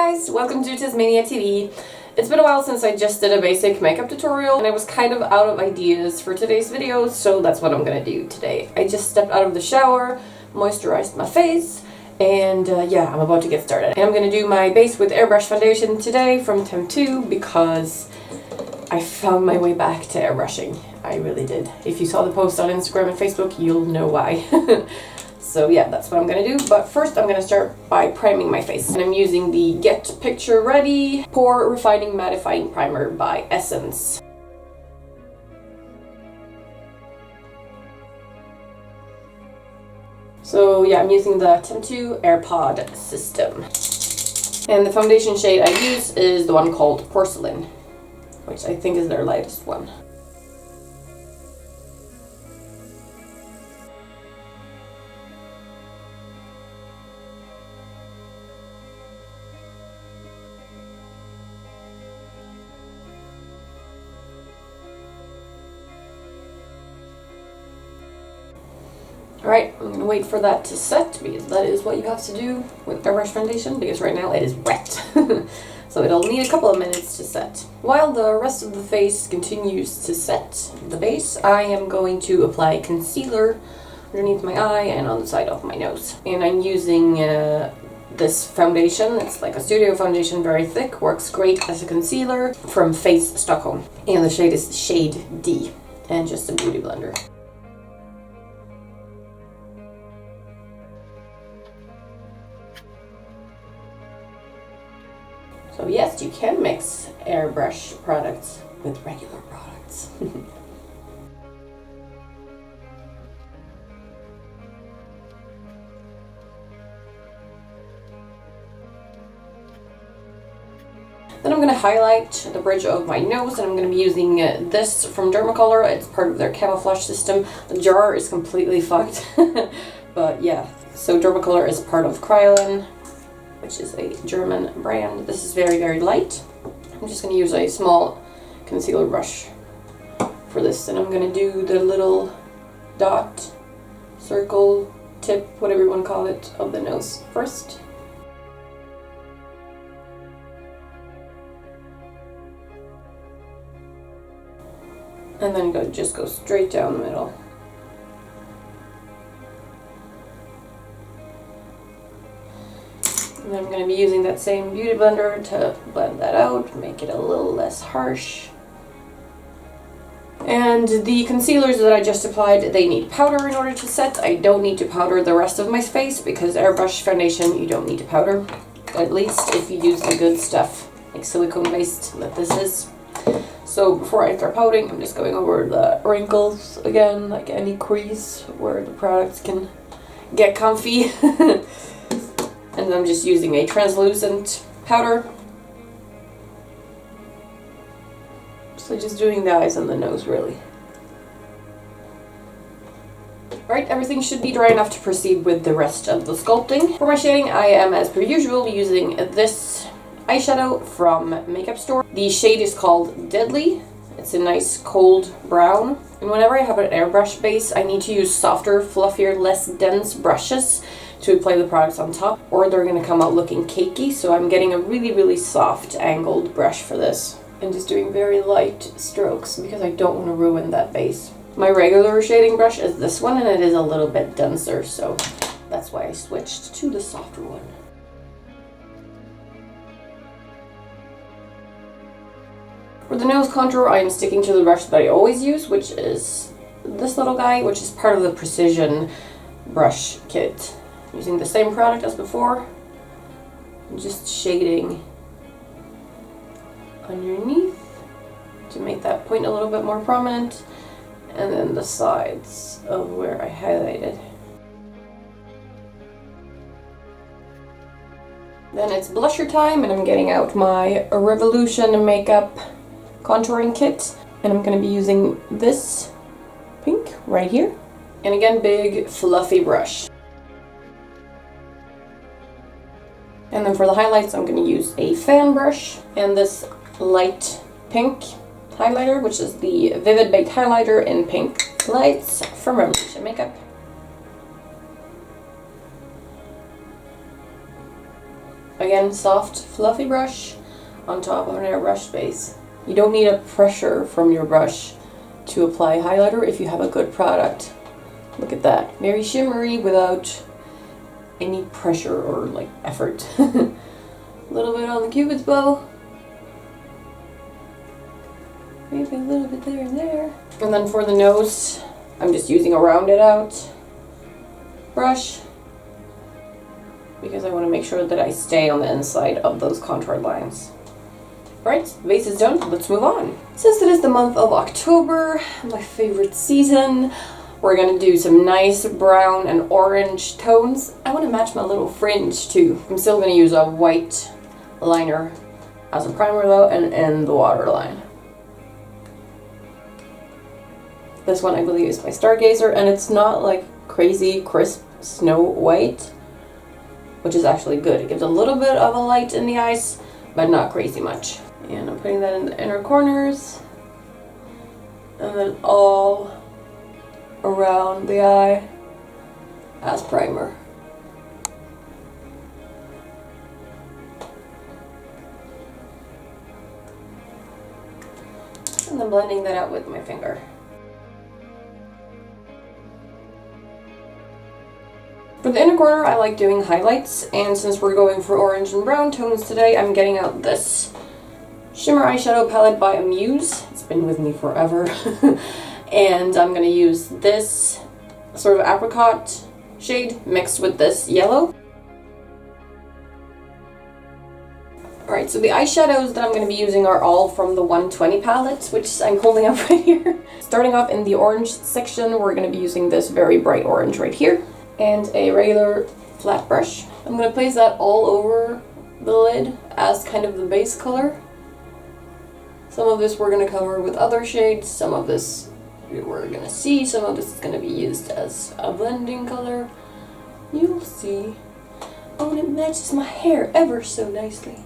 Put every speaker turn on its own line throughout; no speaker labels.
guys, welcome to TezMania TV. It's been a while since I just did a basic makeup tutorial and I was kind of out of ideas for today's video, so that's what I'm gonna do today. I just stepped out of the shower, moisturized my face, and yeah, I'm about to get started. And I'm gonna do my base with airbrush foundation today from Tem2 because I found my way back to airbrushing. I really did. If you saw the post on Instagram and Facebook, you'll know why. So yeah, that's what I'm gonna do. But first I'm gonna start by priming my face. And I'm using the Get Picture Ready Pore Refining Mattifying Primer by Essence. So yeah, I'm using the Tem2 AirPod system. And the foundation shade I use is the one called Porcelain, which I think is their lightest one. Alright, I'm going to wait for that to set because that is what you have to do with airbrush foundation because right now it is wet. So it'll need a couple of minutes to set. While the rest of the face continues to set the base, I am going to apply concealer underneath my eye and on the side of my nose. And I'm using this foundation. It's like a studio foundation, very thick, works great as a concealer from Face Stockholm. And the shade is shade D and just a beauty blender. So yes, you can mix airbrush products with regular products. Then I'm going to highlight the bridge of my nose, and I'm going to be using this from Dermacolor. It's part of their camouflage system. The jar is completely fucked, but yeah. So Dermacolor is part of Kryolan, which is a German brand. This is very, very light. I'm just going to use a small concealer brush for this, and I'm going to do the little dot, circle, tip, whatever you want to call it, of the nose first. And then just go straight down the middle. And I'm going to be using that same beauty blender to blend that out, make it a little less harsh. And the concealers that I just applied, they need powder in order to set. I don't need to powder the rest of my face because airbrush foundation, you don't need to powder. At least if you use the good stuff, like silicone based, that this is. So before I start powdering, I'm just going over the wrinkles again, like any crease where the products can get comfy. And I'm just using a translucent powder. So just doing the eyes and the nose, really. Alright, everything should be dry enough to proceed with the rest of the sculpting. For my shading, I am, as per usual, using this eyeshadow from Makeup Store. The shade is called Deadly. It's a nice cold brown. And whenever I have an airbrush base, I need to use softer, fluffier, less dense brushes to apply the products on top, or they're going to come out looking cakey. So I'm getting a really, really soft angled brush for this and just doing very light strokes because I don't want to ruin that base. My regular shading brush is this one, and it is a little bit denser, so that's why I switched to the softer one. For the nose contour, I am sticking to the brush that I always use, which is this little guy, which is part of the Precision brush kit. Using the same product as before, just shading underneath to make that point a little bit more prominent, and then the sides of where I highlighted. Then it's blusher time, and I'm getting out my Revolution Makeup contouring kit, and I'm going to be using this pink right here, and again, big fluffy brush. And then for the highlights, I'm going to use a fan brush and this light pink highlighter, which is the Vivid Baked Highlighter in Pink Lights from Revolution Makeup. Again, soft, fluffy brush on top of an airbrush base. You don't need a pressure from your brush to apply highlighter if you have a good product. Look at that. Very shimmery without any pressure or like effort. A little bit on the cupid's bow. Maybe a little bit there and there. And then for the nose, I'm just using a rounded out brush because I want to make sure that I stay on the inside of those contour lines. Alright, the base is done, let's move on. Since it is the month of October, my favorite season, we're gonna do some nice brown and orange tones. I want to match my little fringe too. I'm still gonna use a white liner as a primer though, and in the waterline. This one I believe is by Stargazer, and it's not like crazy crisp snow white, which is actually good. It gives a little bit of a light in the eyes, but not crazy much. And I'm putting that in the inner corners, and then all around the eye as primer. And then blending that out with my finger. For the inner corner, I like doing highlights, and since we're going for orange and brown tones today, I'm getting out this shimmer eyeshadow palette by Amuse. It's been with me forever. And I'm going to use this sort of apricot shade mixed with this yellow. Alright, so the eyeshadows that I'm going to be using are all from the 120 palette, which I'm holding up right here. Starting off in the orange section, we're going to be using this very bright orange right here, and a regular flat brush. I'm going to place that all over the lid as kind of the base color. Some of this we're going to cover with other shades, some of this we're going to see, some of this is going to be used as a blending color. You'll see. Oh, and it matches my hair ever so nicely.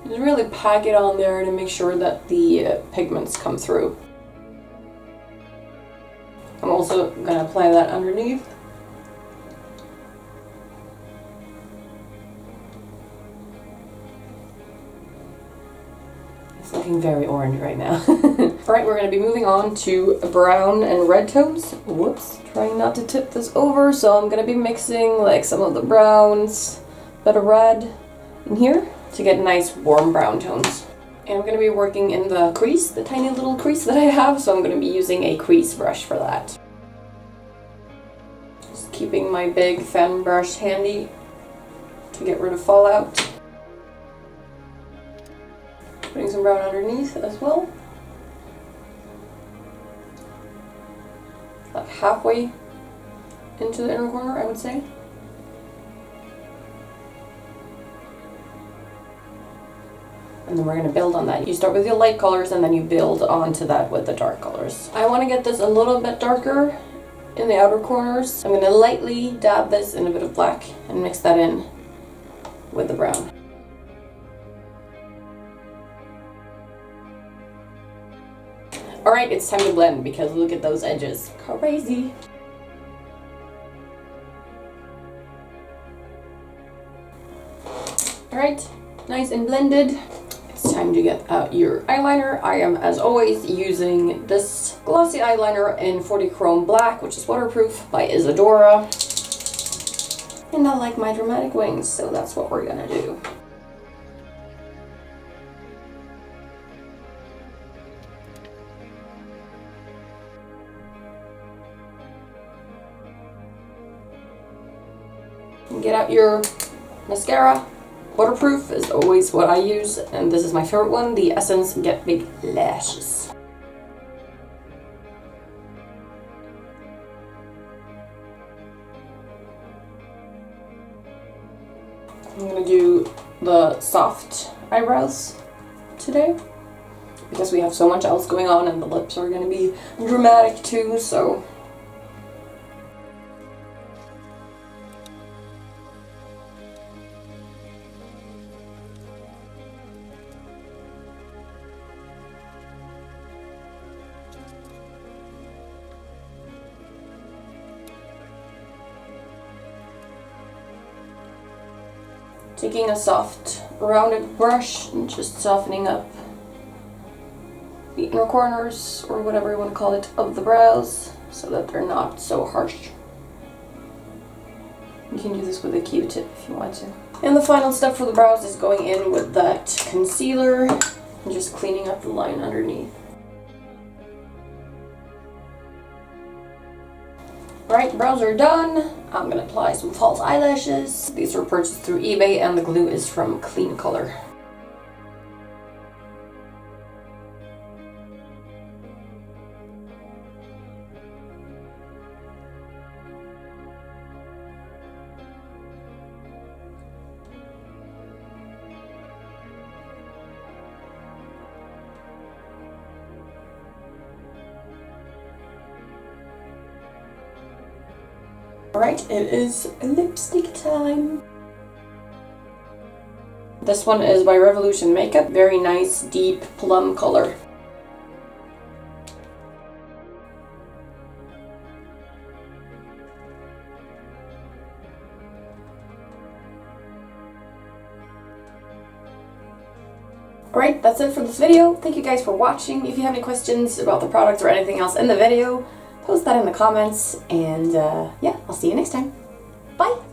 Just really pack it on there to make sure that the pigments come through. I'm also going to apply that underneath. It's looking very orange right now. Alright, we're going to be moving on to brown and red tones. Whoops, trying not to tip this over, so I'm going to be mixing like some of the browns, bit of red in here to get nice warm brown tones. And I'm going to be working in the crease, the tiny little crease that I have, so I'm going to be using a crease brush for that. Just keeping my big fan brush handy to get rid of fallout. Putting some brown underneath as well. Like halfway into the inner corner, I would say. And then we're going to build on that. You start with your light colors and then you build onto that with the dark colors. I want to get this a little bit darker in the outer corners. I'm going to lightly dab this in a bit of black and mix that in with the brown. Alright, it's time to blend because look at those edges. Crazy. Alright, nice and blended. It's time to get out your eyeliner. I am, as always, using this glossy eyeliner in 40 Chrome Black, which is waterproof, by Isadora. And I like my dramatic wings, so that's what we're gonna do. Get out your mascara. Waterproof is always what I use, and this is my favorite one, the Essence Get Big Lashes. I'm gonna do the soft eyebrows today because we have so much else going on and the lips are gonna be dramatic too, so Taking a soft rounded brush and just softening up the inner corners, or whatever you want to call it, of the brows so that they're not so harsh. You can do this with a Q-tip if you want to. And the final step for the brows is going in with that concealer and just cleaning up the line underneath. Alright, brows are done. I'm gonna apply some false eyelashes. These were purchased through eBay and the glue is from Clean Color. Alright, it is lipstick time. This one is by Revolution Makeup. Very nice, deep plum color. Alright, that's it for this video. Thank you guys for watching. If you have any questions about the product or anything else in the video, post that in the comments, and yeah, I'll see you next time. Bye!